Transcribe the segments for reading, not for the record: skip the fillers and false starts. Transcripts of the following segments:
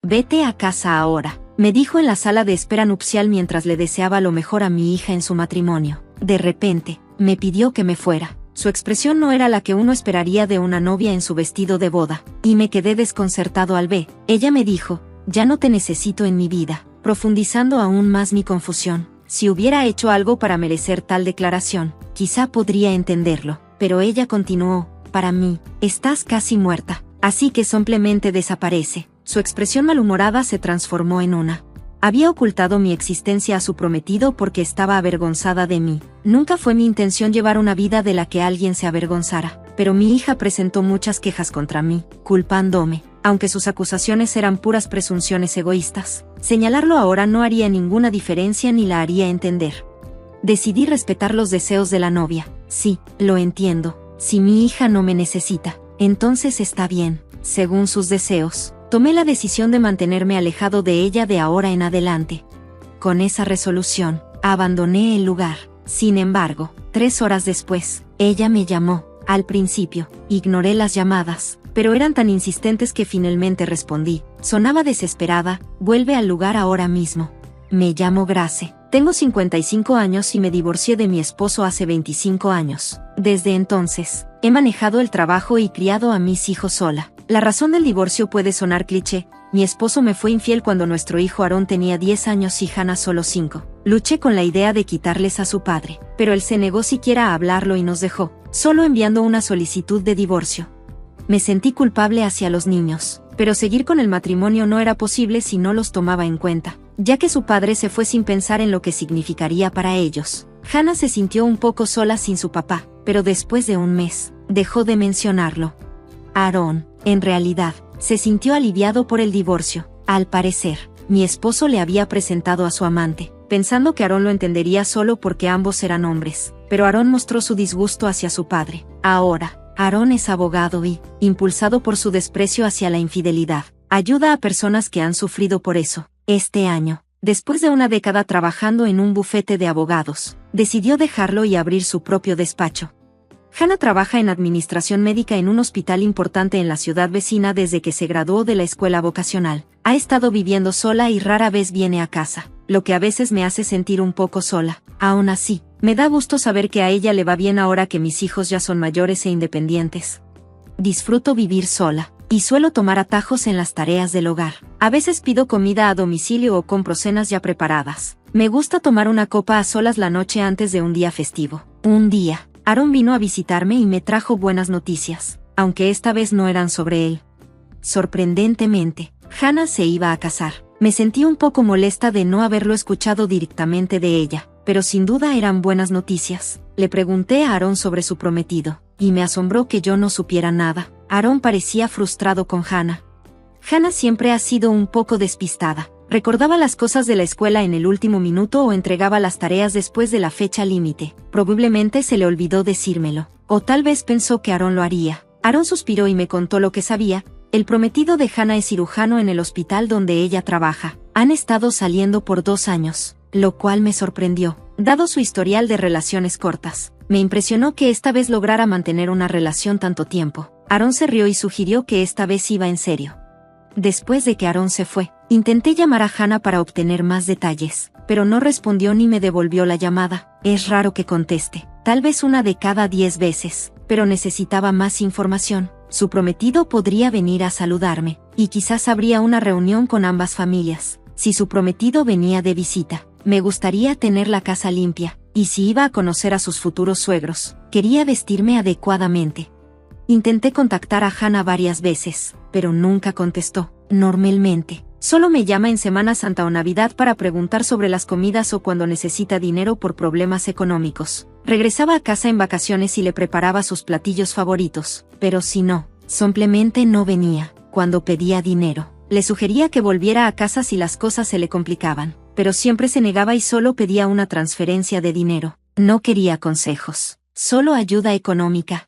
Vete a casa ahora, me dijo en la sala de espera nupcial mientras le deseaba lo mejor a mi hija en su matrimonio. De repente, me pidió que me fuera. Su expresión no era la que uno esperaría de una novia en su vestido de boda, y me quedé desconcertado al ver. Ella me dijo, ya no te necesito en mi vida, profundizando aún más mi confusión. Si hubiera hecho algo para merecer tal declaración, quizá podría entenderlo, pero ella continuó, para mí, estás casi muerta, así que simplemente desaparece. Su expresión malhumorada se transformó en una. Había ocultado mi existencia a su prometido porque estaba avergonzada de mí. Nunca fue mi intención llevar una vida de la que alguien se avergonzara, pero mi hija presentó muchas quejas contra mí, culpándome, aunque sus acusaciones eran puras presunciones egoístas. Señalarlo ahora no haría ninguna diferencia ni la haría entender. Decidí respetar los deseos de la novia. Sí, lo entiendo. Si mi hija no me necesita, entonces está bien, según sus deseos. Tomé la decisión de mantenerme alejado de ella de ahora en adelante. Con esa resolución, abandoné el lugar. Sin embargo, 3 horas después, ella me llamó. Al principio, ignoré las llamadas, pero eran tan insistentes que finalmente respondí. Sonaba desesperada, vuelve al lugar ahora mismo. Me llamo Grace. Tengo 55 años y me divorcié de mi esposo hace 25 años. Desde entonces, he manejado el trabajo y criado a mis hijos sola. La razón del divorcio puede sonar cliché. Mi esposo me fue infiel cuando nuestro hijo Aarón tenía 10 años y Hannah solo 5. Luché con la idea de quitarles a su padre, pero él se negó siquiera a hablarlo y nos dejó, solo enviando una solicitud de divorcio. Me sentí culpable hacia los niños, pero seguir con el matrimonio no era posible si no los tomaba en cuenta, ya que su padre se fue sin pensar en lo que significaría para ellos. Hannah se sintió un poco sola sin su papá, pero después de un mes, dejó de mencionarlo. Aarón, en realidad, se sintió aliviado por el divorcio. Al parecer, mi esposo le había presentado a su amante, pensando que Aarón lo entendería solo porque ambos eran hombres, pero Aarón mostró su disgusto hacia su padre. Ahora, Aarón es abogado y, impulsado por su desprecio hacia la infidelidad, ayuda a personas que han sufrido por eso. Este año, después de una década trabajando en un bufete de abogados, decidió dejarlo y abrir su propio despacho. Hannah trabaja en administración médica en un hospital importante en la ciudad vecina desde que se graduó de la escuela vocacional. Ha estado viviendo sola y rara vez viene a casa, lo que a veces me hace sentir un poco sola. Aún así, me da gusto saber que a ella le va bien ahora que mis hijos ya son mayores e independientes. Disfruto vivir sola, y suelo tomar atajos en las tareas del hogar. A veces pido comida a domicilio o compro cenas ya preparadas. Me gusta tomar una copa a solas la noche antes de un día festivo. Un día, Aarón vino a visitarme y me trajo buenas noticias, aunque esta vez no eran sobre él. Sorprendentemente, Hannah se iba a casar. Me sentí un poco molesta de no haberlo escuchado directamente de ella, pero sin duda eran buenas noticias. Le pregunté a Aarón sobre su prometido, y me asombró que yo no supiera nada. Aarón parecía frustrado con Hannah. Hannah siempre ha sido un poco despistada. Recordaba las cosas de la escuela en el último minuto o entregaba las tareas después de la fecha límite. Probablemente se le olvidó decírmelo, o tal vez pensó que Aarón lo haría. Aarón suspiró y me contó lo que sabía. El prometido de Hannah es cirujano en el hospital donde ella trabaja. Han estado saliendo por 2 años, lo cual me sorprendió, dado su historial de relaciones cortas. Me impresionó que esta vez lograra mantener una relación tanto tiempo. Aarón se rió y sugirió que esta vez iba en serio. Después de que Aarón se fue, intenté llamar a Hannah para obtener más detalles, pero no respondió ni me devolvió la llamada. Es raro que conteste, tal vez una de cada 10 veces, pero necesitaba más información. Su prometido podría venir a saludarme, y quizás habría una reunión con ambas familias. Si su prometido venía de visita, me gustaría tener la casa limpia, y si iba a conocer a sus futuros suegros, quería vestirme adecuadamente. Intenté contactar a Hannah varias veces, pero nunca contestó. Normalmente, solo me llama en Semana Santa o Navidad para preguntar sobre las comidas o cuando necesita dinero por problemas económicos. Regresaba a casa en vacaciones y le preparaba sus platillos favoritos, pero si no, simplemente no venía. Cuando pedía dinero, le sugería que volviera a casa si las cosas se le complicaban, pero siempre se negaba y solo pedía una transferencia de dinero. No quería consejos, solo ayuda económica.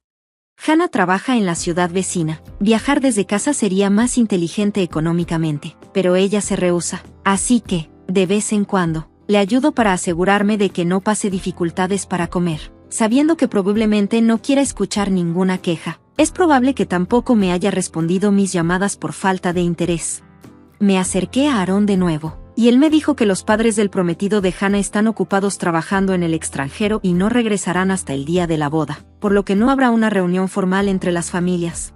Hannah trabaja en la ciudad vecina. Viajar desde casa sería más inteligente económicamente, pero ella se rehúsa. Así que, de vez en cuando, le ayudo para asegurarme de que no pase dificultades para comer, sabiendo que probablemente no quiera escuchar ninguna queja. Es probable que tampoco me haya respondido mis llamadas por falta de interés. Me acerqué a Aarón de nuevo, y él me dijo que los padres del prometido de Hannah están ocupados trabajando en el extranjero y no regresarán hasta el día de la boda, por lo que no habrá una reunión formal entre las familias.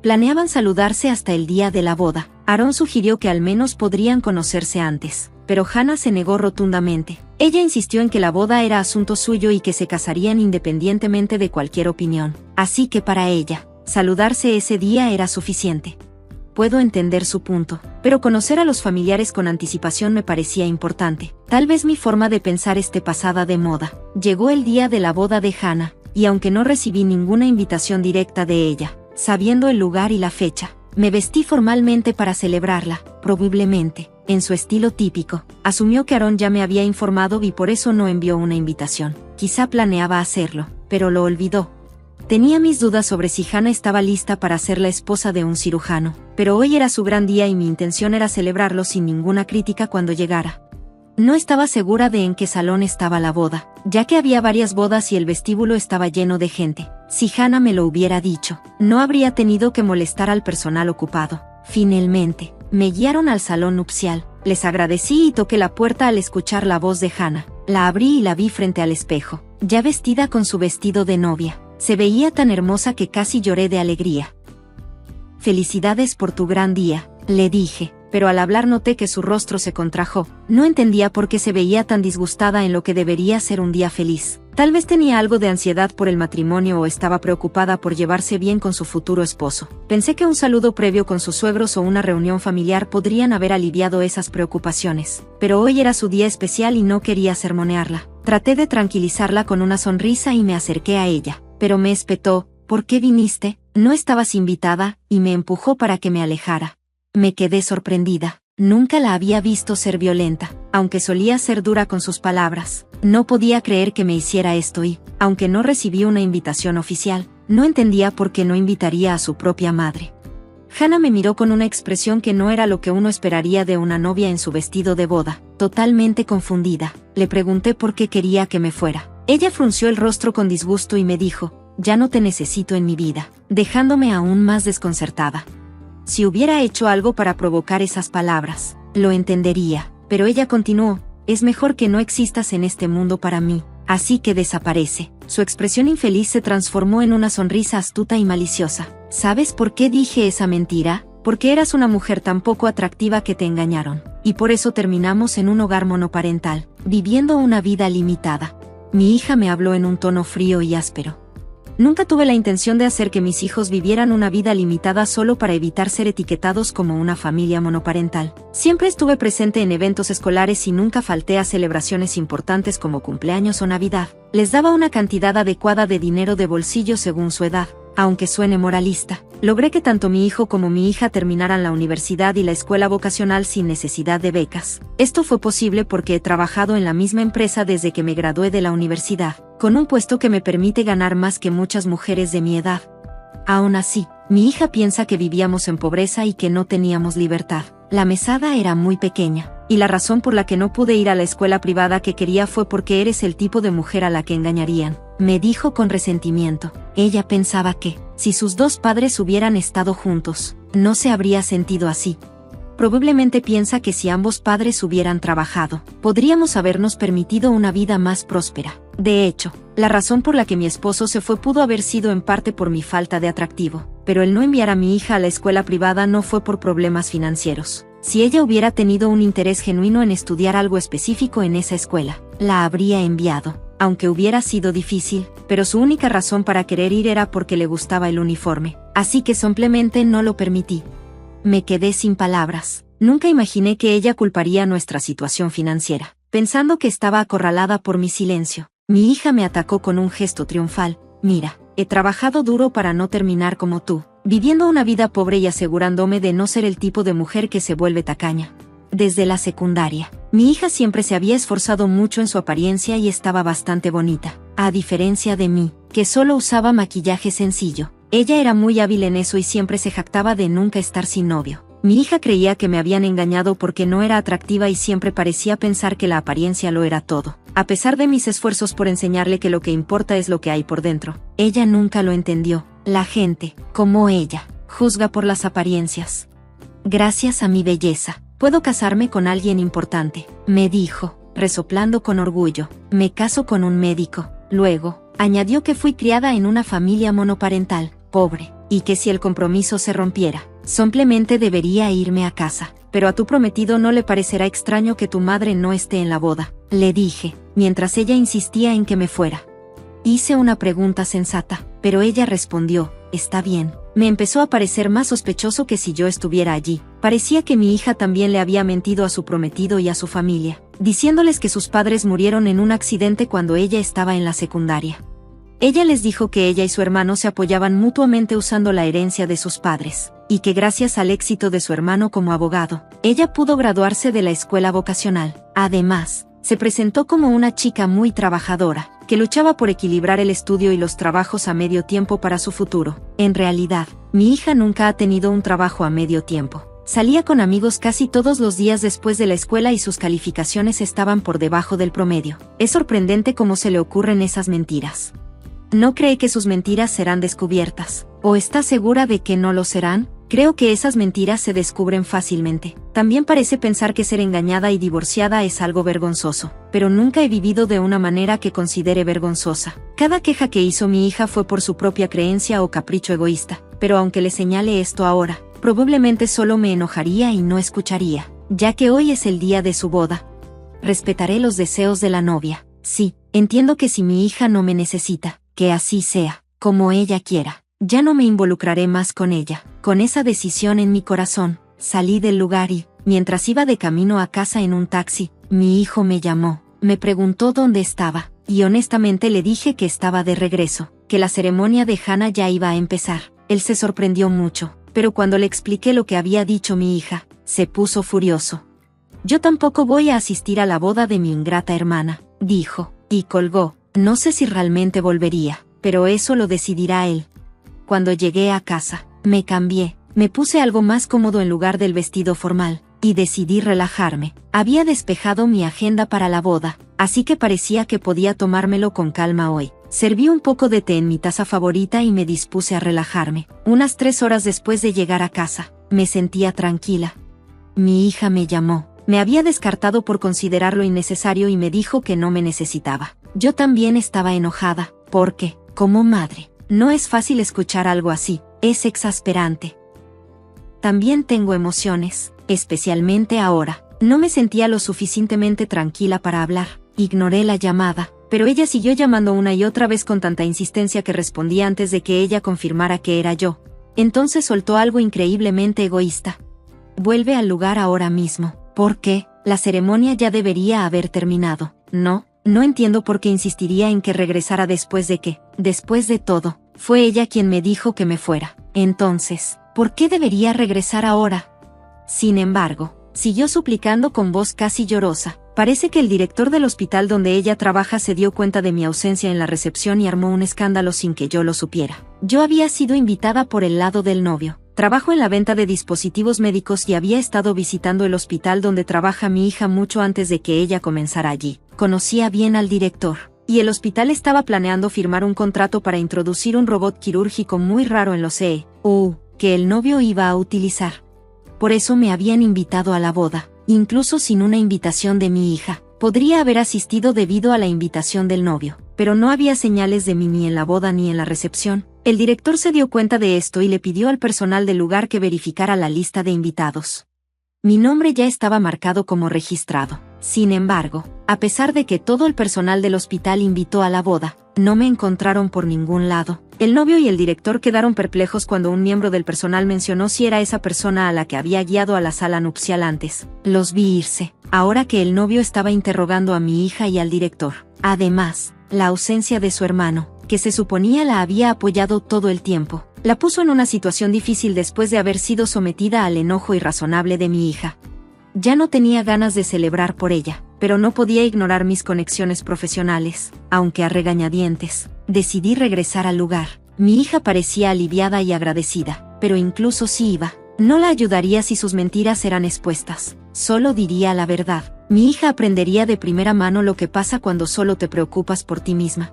Planeaban saludarse hasta el día de la boda. Aarón sugirió que al menos podrían conocerse antes, pero Hannah se negó rotundamente. Ella insistió en que la boda era asunto suyo y que se casarían independientemente de cualquier opinión, así que para ella, saludarse ese día era suficiente. Puedo entender su punto, pero conocer a los familiares con anticipación me parecía importante. Tal vez mi forma de pensar esté pasada de moda. Llegó el día de la boda de Hannah, y aunque no recibí ninguna invitación directa de ella, sabiendo el lugar y la fecha, me vestí formalmente para celebrarla. Probablemente, en su estilo típico, asumió que Aarón ya me había informado y por eso no envió una invitación. Quizá planeaba hacerlo, pero lo olvidó. Tenía mis dudas sobre si Hannah estaba lista para ser la esposa de un cirujano, pero hoy era su gran día y mi intención era celebrarlo sin ninguna crítica cuando llegara. No estaba segura de en qué salón estaba la boda, ya que había varias bodas y el vestíbulo estaba lleno de gente. Si Hannah me lo hubiera dicho, no habría tenido que molestar al personal ocupado. Finalmente, me guiaron al salón nupcial. Les agradecí y toqué la puerta al escuchar la voz de Hannah. La abrí y la vi frente al espejo, ya vestida con su vestido de novia. Se veía tan hermosa que casi lloré de alegría. «Felicidades por tu gran día», le dije, pero al hablar noté que su rostro se contrajo. No entendía por qué se veía tan disgustada en lo que debería ser un día feliz. Tal vez tenía algo de ansiedad por el matrimonio o estaba preocupada por llevarse bien con su futuro esposo. Pensé que un saludo previo con sus suegros o una reunión familiar podrían haber aliviado esas preocupaciones. Pero hoy era su día especial y no quería sermonearla. Traté de tranquilizarla con una sonrisa y me acerqué a ella. Pero me espetó. «¿Por qué viniste? No estabas invitada», y me empujó para que me alejara. Me quedé sorprendida. Nunca la había visto ser violenta, aunque solía ser dura con sus palabras. No podía creer que me hiciera esto y, aunque no recibí una invitación oficial, no entendía por qué no invitaría a su propia madre. Hannah me miró con una expresión que no era lo que uno esperaría de una novia en su vestido de boda. Totalmente confundida, le pregunté por qué quería que me fuera. Ella frunció el rostro con disgusto y me dijo: «Ya no te necesito en mi vida», dejándome aún más desconcertada. Si hubiera hecho algo para provocar esas palabras, lo entendería, pero ella continuó: «Es mejor que no existas en este mundo para mí, así que desaparece». Su expresión infeliz se transformó en una sonrisa astuta y maliciosa. «¿Sabes por qué dije esa mentira? Porque eras una mujer tan poco atractiva que te engañaron, y por eso terminamos en un hogar monoparental, viviendo una vida limitada». Mi hija me habló en un tono frío y áspero. Nunca tuve la intención de hacer que mis hijos vivieran una vida limitada solo para evitar ser etiquetados como una familia monoparental. Siempre estuve presente en eventos escolares y nunca falté a celebraciones importantes como cumpleaños o Navidad. Les daba una cantidad adecuada de dinero de bolsillo según su edad. Aunque suene moralista, logré que tanto mi hijo como mi hija terminaran la universidad y la escuela vocacional sin necesidad de becas. Esto fue posible porque he trabajado en la misma empresa desde que me gradué de la universidad, con un puesto que me permite ganar más que muchas mujeres de mi edad. Aún así, mi hija piensa que vivíamos en pobreza y que no teníamos libertad. La mesada era muy pequeña, y la razón por la que no pude ir a la escuela privada que quería fue porque eres el tipo de mujer a la que engañarían, me dijo con resentimiento. Ella pensaba que, si sus dos padres hubieran estado juntos, no se habría sentido así. Probablemente piensa que si ambos padres hubieran trabajado, podríamos habernos permitido una vida más próspera. De hecho, la razón por la que mi esposo se fue pudo haber sido en parte por mi falta de atractivo, pero el no enviar a mi hija a la escuela privada no fue por problemas financieros. Si ella hubiera tenido un interés genuino en estudiar algo específico en esa escuela, la habría enviado, aunque hubiera sido difícil, pero su única razón para querer ir era porque le gustaba el uniforme, así que simplemente no lo permití. Me quedé sin palabras. Nunca imaginé que ella culparía nuestra situación financiera, pensando que estaba acorralada por mi silencio. Mi hija me atacó con un gesto triunfal. «Mira, he trabajado duro para no terminar como tú, viviendo una vida pobre y asegurándome de no ser el tipo de mujer que se vuelve tacaña. Desde la secundaria, mi hija siempre se había esforzado mucho en su apariencia y estaba bastante bonita, a diferencia de mí, que solo usaba maquillaje sencillo. Ella era muy hábil en eso y siempre se jactaba de nunca estar sin novio. Mi hija creía que me habían engañado porque no era atractiva y siempre parecía pensar que la apariencia lo era todo. A pesar de mis esfuerzos por enseñarle que lo que importa es lo que hay por dentro, ella nunca lo entendió. La gente, como ella, juzga por las apariencias. Gracias a mi belleza, puedo casarme con alguien importante, me dijo, resoplando con orgullo. Me caso con un médico. Luego, añadió que fui criada en una familia monoparental, pobre, y que si el compromiso se rompiera, simplemente debería irme a casa. Pero a tu prometido no le parecerá extraño que tu madre no esté en la boda, le dije, mientras ella insistía en que me fuera. Hice una pregunta sensata, pero ella respondió, está bien. Me empezó a parecer más sospechoso que si yo estuviera allí. Parecía que mi hija también le había mentido a su prometido y a su familia, diciéndoles que sus padres murieron en un accidente cuando ella estaba en la secundaria. Ella les dijo que ella y su hermano se apoyaban mutuamente usando la herencia de sus padres, y que gracias al éxito de su hermano como abogado, ella pudo graduarse de la escuela vocacional. Además, se presentó como una chica muy trabajadora, que luchaba por equilibrar el estudio y los trabajos a medio tiempo para su futuro. En realidad, mi hija nunca ha tenido un trabajo a medio tiempo. Salía con amigos casi todos los días después de la escuela y sus calificaciones estaban por debajo del promedio. Es sorprendente cómo se le ocurren esas mentiras. ¿No cree que sus mentiras serán descubiertas? ¿O está segura de que no lo serán? Creo que esas mentiras se descubren fácilmente. También parece pensar que ser engañada y divorciada es algo vergonzoso, pero nunca he vivido de una manera que considere vergonzosa. Cada queja que hizo mi hija fue por su propia creencia o capricho egoísta, pero aunque le señale esto ahora, probablemente solo me enojaría y no escucharía, ya que hoy es el día de su boda. Respetaré los deseos de la novia. Sí, entiendo que si mi hija no me necesita, que así sea, como ella quiera. Ya no me involucraré más con ella. Con esa decisión en mi corazón, salí del lugar y, mientras iba de camino a casa en un taxi, mi hijo me llamó, me preguntó dónde estaba, y honestamente le dije que estaba de regreso, que la ceremonia de Hannah ya iba a empezar. Él se sorprendió mucho, pero cuando le expliqué lo que había dicho mi hija, se puso furioso. Yo tampoco voy a asistir a la boda de mi ingrata hermana, dijo, y colgó. No sé si realmente volvería, pero eso lo decidirá él. Cuando llegué a casa, me cambié, me puse algo más cómodo en lugar del vestido formal, y decidí relajarme. Había despejado mi agenda para la boda, así que parecía que podía tomármelo con calma hoy. Serví un poco de té en mi taza favorita y me dispuse a relajarme. Unas 3 horas después de llegar a casa, me sentía tranquila. Mi hija me llamó. Me había descartado por considerarlo innecesario y me dijo que no me necesitaba. Yo también estaba enojada, porque, como madre, no es fácil escuchar algo así, es exasperante. También tengo emociones, especialmente ahora. No me sentía lo suficientemente tranquila para hablar. Ignoré la llamada, pero ella siguió llamando una y otra vez con tanta insistencia que respondí antes de que ella confirmara que era yo. Entonces soltó algo increíblemente egoísta. Vuelve al lugar ahora mismo. ¿Por qué? La ceremonia ya debería haber terminado. No entiendo por qué insistiría en que regresara después de que, después de todo, fue ella quien me dijo que me fuera. Entonces, ¿por qué debería regresar ahora? Sin embargo, siguió suplicando con voz casi llorosa. Parece que el director del hospital donde ella trabaja se dio cuenta de mi ausencia en la recepción y armó un escándalo sin que yo lo supiera. Yo había sido invitada por el lado del novio. Trabajo en la venta de dispositivos médicos y había estado visitando el hospital donde trabaja mi hija mucho antes de que ella comenzara allí. Conocía bien al director, y el hospital estaba planeando firmar un contrato para introducir un robot quirúrgico muy raro en los EU, que el novio iba a utilizar. Por eso me habían invitado a la boda, incluso sin una invitación de mi hija. Podría haber asistido debido a la invitación del novio, pero no había señales de mí ni en la boda ni en la recepción. El director se dio cuenta de esto y le pidió al personal del lugar que verificara la lista de invitados. Mi nombre ya estaba marcado como registrado. Sin embargo, a pesar de que todo el personal del hospital invitó a la boda, no me encontraron por ningún lado. El novio y el director quedaron perplejos cuando un miembro del personal mencionó si era esa persona a la que había guiado a la sala nupcial antes. Los vi irse, ahora que el novio estaba interrogando a mi hija y al director. Además, la ausencia de su hermano, que se suponía la había apoyado todo el tiempo, la puso en una situación difícil después de haber sido sometida al enojo irrazonable de mi hija. Ya no tenía ganas de celebrar por ella, pero no podía ignorar mis conexiones profesionales, aunque a regañadientes. Decidí regresar al lugar. Mi hija parecía aliviada y agradecida, pero incluso si iba, no la ayudaría si sus mentiras eran expuestas. Solo diría la verdad. Mi hija aprendería de primera mano lo que pasa cuando solo te preocupas por ti misma.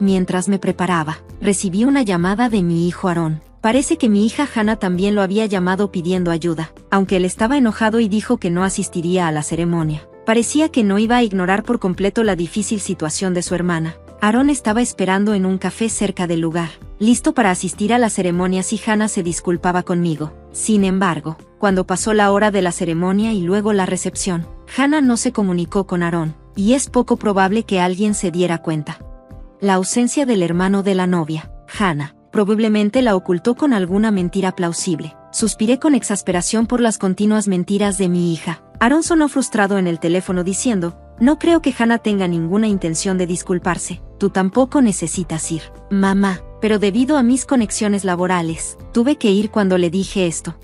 Mientras me preparaba, recibí una llamada de mi hijo Aarón. Parece que mi hija Hannah también lo había llamado pidiendo ayuda, aunque él estaba enojado y dijo que no asistiría a la ceremonia. Parecía que no iba a ignorar por completo la difícil situación de su hermana. Aaron estaba esperando en un café cerca del lugar, listo para asistir a la ceremonia si Hannah se disculpaba conmigo. Sin embargo, cuando pasó la hora de la ceremonia y luego la recepción, Hannah no se comunicó con Aaron, y es poco probable que alguien se diera cuenta. La ausencia del hermano de la novia, Hannah, probablemente la ocultó con alguna mentira plausible. Suspiré con exasperación por las continuas mentiras de mi hija. Aaron sonó frustrado en el teléfono diciendo: no creo que Hannah tenga ninguna intención de disculparse. Tú tampoco necesitas ir, mamá, pero debido a mis conexiones laborales, tuve que ir cuando le dije esto.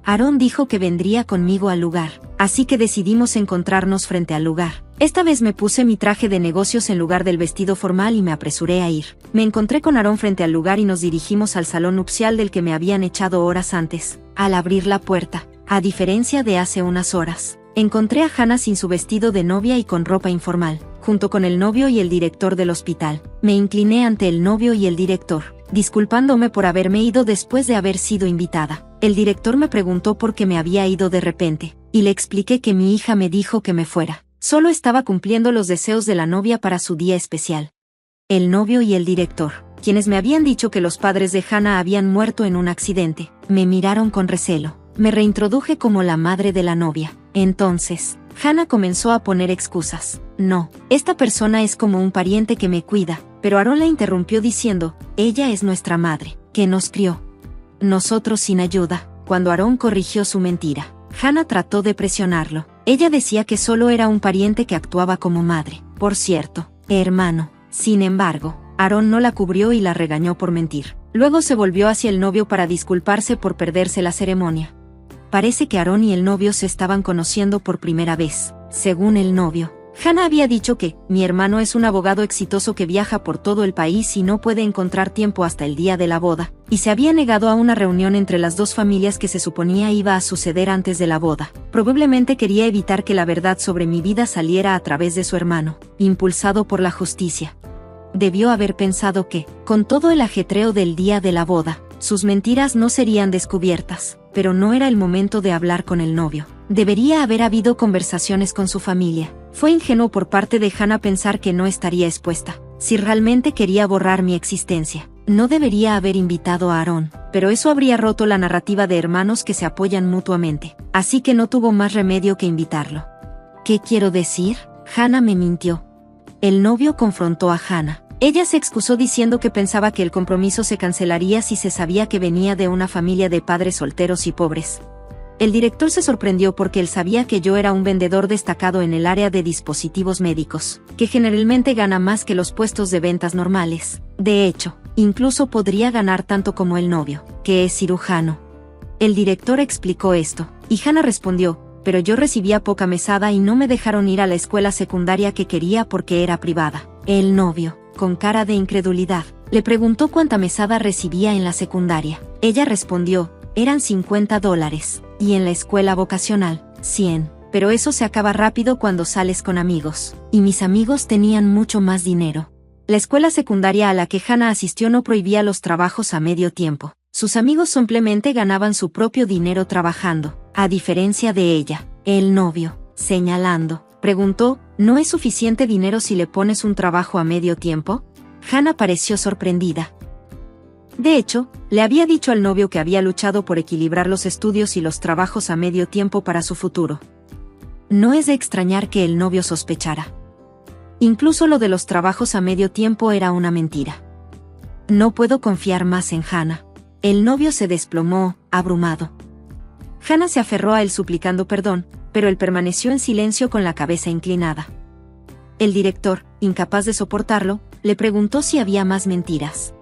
Aaron dijo que vendría conmigo al lugar, así que decidimos encontrarnos frente al lugar. Esta vez me puse mi traje de negocios en lugar del vestido formal y me apresuré a ir. Me encontré con Aaron frente al lugar y nos dirigimos al salón nupcial del que me habían echado horas antes. Al abrir la puerta, a diferencia de hace unas horas, encontré a Hannah sin su vestido de novia y con ropa informal, junto con el novio y el director del hospital. Me incliné ante el novio y el director, disculpándome por haberme ido después de haber sido invitada. El director me preguntó por qué me había ido de repente, y le expliqué que mi hija me dijo que me fuera. Solo estaba cumpliendo los deseos de la novia para su día especial. El novio y el director, quienes me habían dicho que los padres de Hannah habían muerto en un accidente, me miraron con recelo. Me reintroduje como la madre de la novia. Entonces, Hannah comenzó a poner excusas. No, esta persona es como un pariente que me cuida, pero Aaron la interrumpió diciendo: ella es nuestra madre, que nos crió. Nosotros sin ayuda. Cuando Aaron corrigió su mentira, Hannah trató de presionarlo. Ella decía que solo era un pariente que actuaba como madre. Por cierto, hermano. Sin embargo, Aaron no la cubrió y la regañó por mentir. Luego se volvió hacia el novio para disculparse por perderse la ceremonia. Parece que Aaron y el novio se estaban conociendo por primera vez. Según el novio, Hannah había dicho que: mi hermano es un abogado exitoso que viaja por todo el país y no puede encontrar tiempo hasta el día de la boda, y se había negado a una reunión entre las dos familias que se suponía iba a suceder antes de la boda. Probablemente quería evitar que la verdad sobre mi vida saliera a través de su hermano, impulsado por la justicia. Debió haber pensado que, con todo el ajetreo del día de la boda, sus mentiras no serían descubiertas, pero no era el momento de hablar con el novio. Debería haber habido conversaciones con su familia. Fue ingenuo por parte de Hannah pensar que no estaría expuesta. Si realmente quería borrar mi existencia, no debería haber invitado a Aaron, pero eso habría roto la narrativa de hermanos que se apoyan mutuamente, así que no tuvo más remedio que invitarlo. ¿Qué quiero decir? Hannah me mintió. El novio confrontó a Hannah. Ella se excusó diciendo que pensaba que el compromiso se cancelaría si se sabía que venía de una familia de padres solteros y pobres. El director se sorprendió porque él sabía que yo era un vendedor destacado en el área de dispositivos médicos, que generalmente gana más que los puestos de ventas normales. De hecho, incluso podría ganar tanto como el novio, que es cirujano. El director explicó esto, y Hannah respondió: pero yo recibía poca mesada y no me dejaron ir a la escuela secundaria que quería porque era privada. El novio, con cara de incredulidad, le preguntó cuánta mesada recibía en la secundaria. Ella respondió: eran $50, y en la escuela vocacional, 100. Pero eso se acaba rápido cuando sales con amigos, y mis amigos tenían mucho más dinero. La escuela secundaria a la que Hannah asistió no prohibía los trabajos a medio tiempo. Sus amigos simplemente ganaban su propio dinero trabajando, a diferencia de ella. El novio, señalando, preguntó: ¿no es suficiente dinero si le pones un trabajo a medio tiempo? Hannah pareció sorprendida. De hecho, le había dicho al novio que había luchado por equilibrar los estudios y los trabajos a medio tiempo para su futuro. No es de extrañar que el novio sospechara. Incluso lo de los trabajos a medio tiempo era una mentira. No puedo confiar más en Hannah. El novio se desplomó, abrumado. Hannah se aferró a él suplicando perdón, pero él permaneció en silencio con la cabeza inclinada. El director, incapaz de soportarlo, le preguntó si había más mentiras.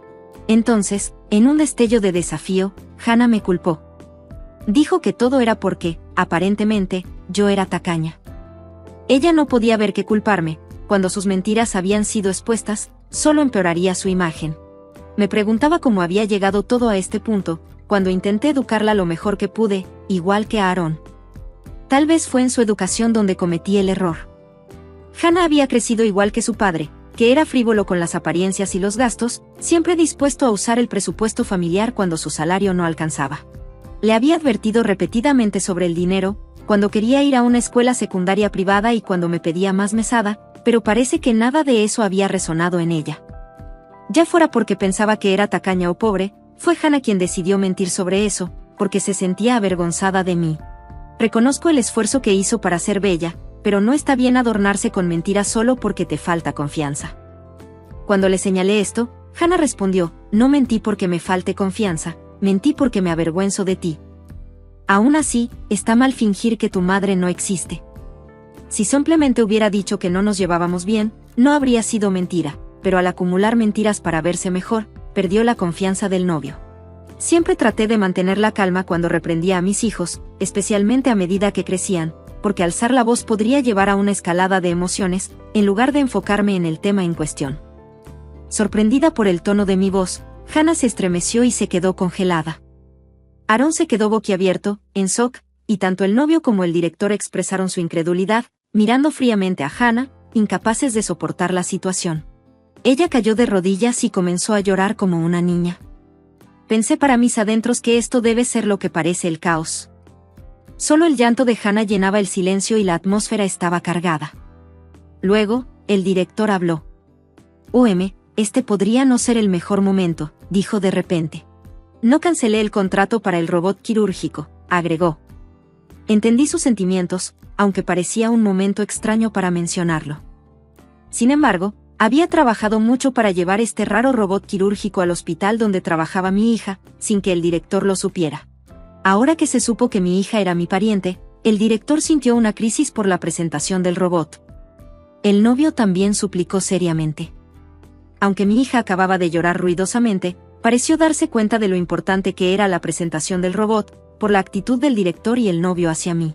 Entonces, en un destello de desafío, Hannah me culpó. Dijo que todo era porque, aparentemente, yo era tacaña. Ella no podía ver que culparme, cuando sus mentiras habían sido expuestas, solo empeoraría su imagen. Me preguntaba cómo había llegado todo a este punto, cuando intenté educarla lo mejor que pude, igual que a Aaron. Tal vez fue en su educación donde cometí el error. Hannah había crecido igual que su padre, que era frívolo con las apariencias y los gastos, siempre dispuesto a usar el presupuesto familiar cuando su salario no alcanzaba. Le había advertido repetidamente sobre el dinero, cuando quería ir a una escuela secundaria privada y cuando me pedía más mesada, pero parece que nada de eso había resonado en ella. Ya fuera porque pensaba que era tacaña o pobre, fue Hannah quien decidió mentir sobre eso, porque se sentía avergonzada de mí. Reconozco el esfuerzo que hizo para ser bella, pero no está bien adornarse con mentiras solo porque te falta confianza. Cuando le señalé esto, Hannah respondió, no mentí porque me falte confianza, mentí porque me avergüenzo de ti. Aún así, está mal fingir que tu madre no existe. Si simplemente hubiera dicho que no nos llevábamos bien, no habría sido mentira, pero al acumular mentiras para verse mejor, perdió la confianza del novio. Siempre traté de mantener la calma cuando reprendía a mis hijos, especialmente a medida que crecían, porque alzar la voz podría llevar a una escalada de emociones, en lugar de enfocarme en el tema en cuestión. Sorprendida por el tono de mi voz, Hannah se estremeció y se quedó congelada. Aaron se quedó boquiabierto, en shock, y tanto el novio como el director expresaron su incredulidad, mirando fríamente a Hannah, incapaces de soportar la situación. Ella cayó de rodillas y comenzó a llorar como una niña. Pensé para mis adentros que esto debe ser lo que parece el caos. Solo el llanto de Hannah llenaba el silencio y la atmósfera estaba cargada. Luego, el director habló. Este podría no ser el mejor momento, dijo de repente. No cancelé el contrato para el robot quirúrgico, agregó. Entendí sus sentimientos, aunque parecía un momento extraño para mencionarlo. Sin embargo, había trabajado mucho para llevar este raro robot quirúrgico al hospital donde trabajaba mi hija, sin que el director lo supiera. Ahora que se supo que mi hija era mi pariente, el director sintió una crisis por la presentación del robot. El novio también suplicó seriamente. Aunque mi hija acababa de llorar ruidosamente, pareció darse cuenta de lo importante que era la presentación del robot, por la actitud del director y el novio hacia mí.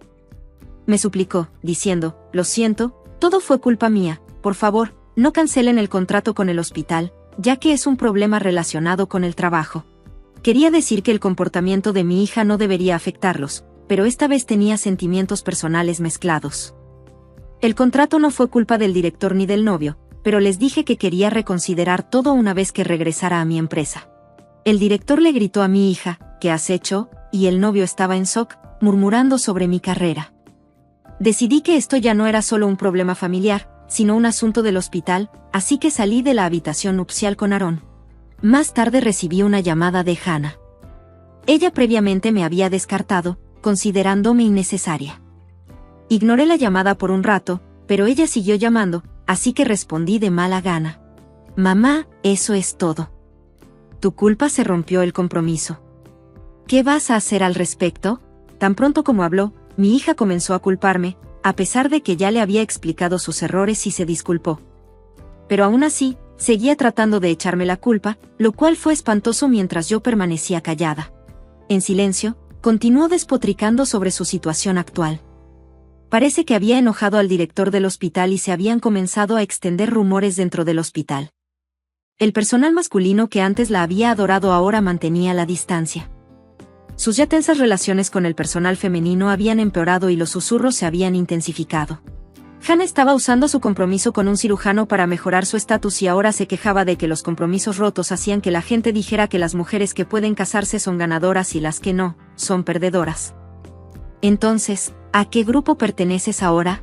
Me suplicó, diciendo, lo siento, todo fue culpa mía, por favor, no cancelen el contrato con el hospital, ya que es un problema relacionado con el trabajo. Quería decir que el comportamiento de mi hija no debería afectarlos, pero esta vez tenía sentimientos personales mezclados. El contrato no fue culpa del director ni del novio, pero les dije que quería reconsiderar todo una vez que regresara a mi empresa. El director le gritó a mi hija, ¿qué has hecho?, y el novio estaba en shock, murmurando sobre mi carrera. Decidí que esto ya no era solo un problema familiar, sino un asunto del hospital, así que salí de la habitación nupcial con Aaron. Más tarde recibí una llamada de Hannah. Ella previamente me había descartado, considerándome innecesaria. Ignoré la llamada por un rato, pero ella siguió llamando, así que respondí de mala gana. Mamá, eso es todo. Tu culpa se rompió el compromiso. ¿Qué vas a hacer al respecto? Tan pronto como habló, mi hija comenzó a culparme, a pesar de que ya le había explicado sus errores y se disculpó. Pero aún así, seguía tratando de echarme la culpa, lo cual fue espantoso mientras yo permanecía callada. En silencio, continuó despotricando sobre su situación actual. Parece que había enojado al director del hospital y se habían comenzado a extender rumores dentro del hospital. El personal masculino que antes la había adorado ahora mantenía la distancia. Sus ya tensas relaciones con el personal femenino habían empeorado y los susurros se habían intensificado. Hannah estaba usando su compromiso con un cirujano para mejorar su estatus y ahora se quejaba de que los compromisos rotos hacían que la gente dijera que las mujeres que pueden casarse son ganadoras y las que no, son perdedoras. Entonces, ¿a qué grupo perteneces ahora?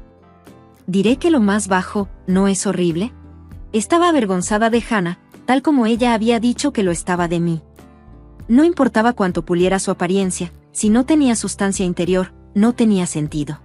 ¿Diré que lo más bajo no es horrible? Estaba avergonzada de Hannah, tal como ella había dicho que lo estaba de mí. No importaba cuánto puliera su apariencia, si no tenía sustancia interior, no tenía sentido.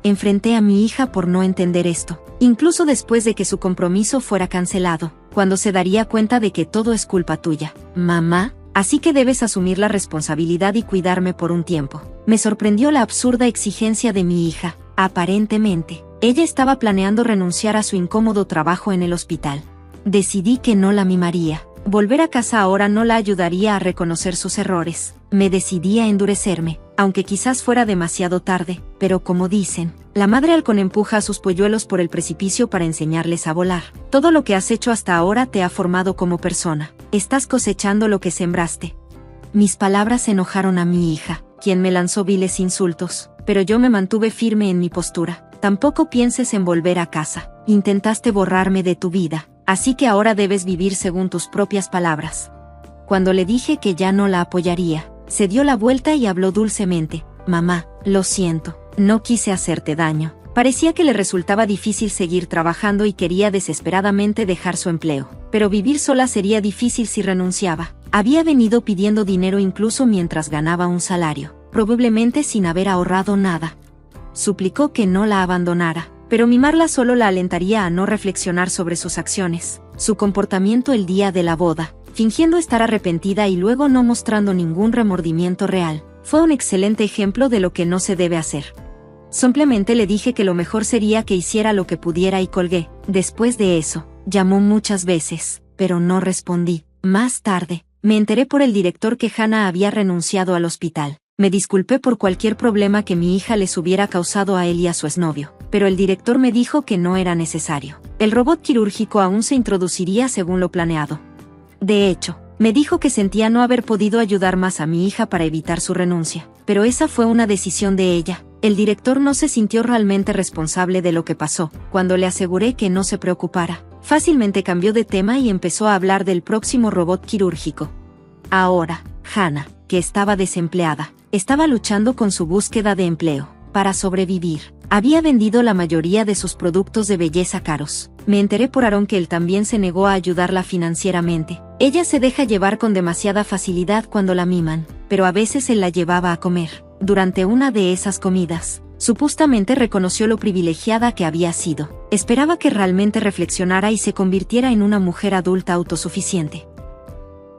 Enfrenté a mi hija por no entender esto, incluso después de que su compromiso fuera cancelado, cuando se daría cuenta de que todo es culpa tuya, mamá, así que debes asumir la responsabilidad y cuidarme por un tiempo. Me sorprendió la absurda exigencia de mi hija. Aparentemente, ella estaba planeando renunciar a su incómodo trabajo en el hospital. Decidí que no la mimaría. Volver a casa ahora no la ayudaría a reconocer sus errores. Me decidí a endurecerme, aunque quizás fuera demasiado tarde, pero como dicen, la madre halcón empuja a sus polluelos por el precipicio para enseñarles a volar. Todo lo que has hecho hasta ahora te ha formado como persona. Estás cosechando lo que sembraste. Mis palabras enojaron a mi hija, quien me lanzó viles insultos, pero yo me mantuve firme en mi postura. Tampoco pienses en volver a casa. Intentaste borrarme de tu vida, así que ahora debes vivir según tus propias palabras. Cuando le dije que ya no la apoyaría, se dio la vuelta y habló dulcemente. Mamá, lo siento, no quise hacerte daño. Parecía que le resultaba difícil seguir trabajando y quería desesperadamente dejar su empleo, pero vivir sola sería difícil si renunciaba. Había venido pidiendo dinero incluso mientras ganaba un salario, probablemente sin haber ahorrado nada. Suplicó que no la abandonara, pero mimarla solo la alentaría a no reflexionar sobre sus acciones, su comportamiento el día de la boda, fingiendo estar arrepentida y luego no mostrando ningún remordimiento real. Fue un excelente ejemplo de lo que no se debe hacer. Simplemente le dije que lo mejor sería que hiciera lo que pudiera y colgué. Después de eso, llamó muchas veces, pero no respondí. Más tarde, me enteré por el director que Hannah había renunciado al hospital. Me disculpé por cualquier problema que mi hija les hubiera causado a él y a su exnovio, pero el director me dijo que no era necesario. El robot quirúrgico aún se introduciría según lo planeado. De hecho, me dijo que sentía no haber podido ayudar más a mi hija para evitar su renuncia, pero esa fue una decisión de ella. El director no se sintió realmente responsable de lo que pasó. Cuando le aseguré que no se preocupara, fácilmente cambió de tema y empezó a hablar del próximo robot quirúrgico. Ahora, Hannah, que estaba desempleada, estaba luchando con su búsqueda de empleo. Para sobrevivir, había vendido la mayoría de sus productos de belleza caros. Me enteré por Aaron que él también se negó a ayudarla financieramente. Ella se deja llevar con demasiada facilidad cuando la miman, pero a veces él la llevaba a comer. Durante una de esas comidas, supuestamente reconoció lo privilegiada que había sido. Esperaba que realmente reflexionara y se convirtiera en una mujer adulta autosuficiente.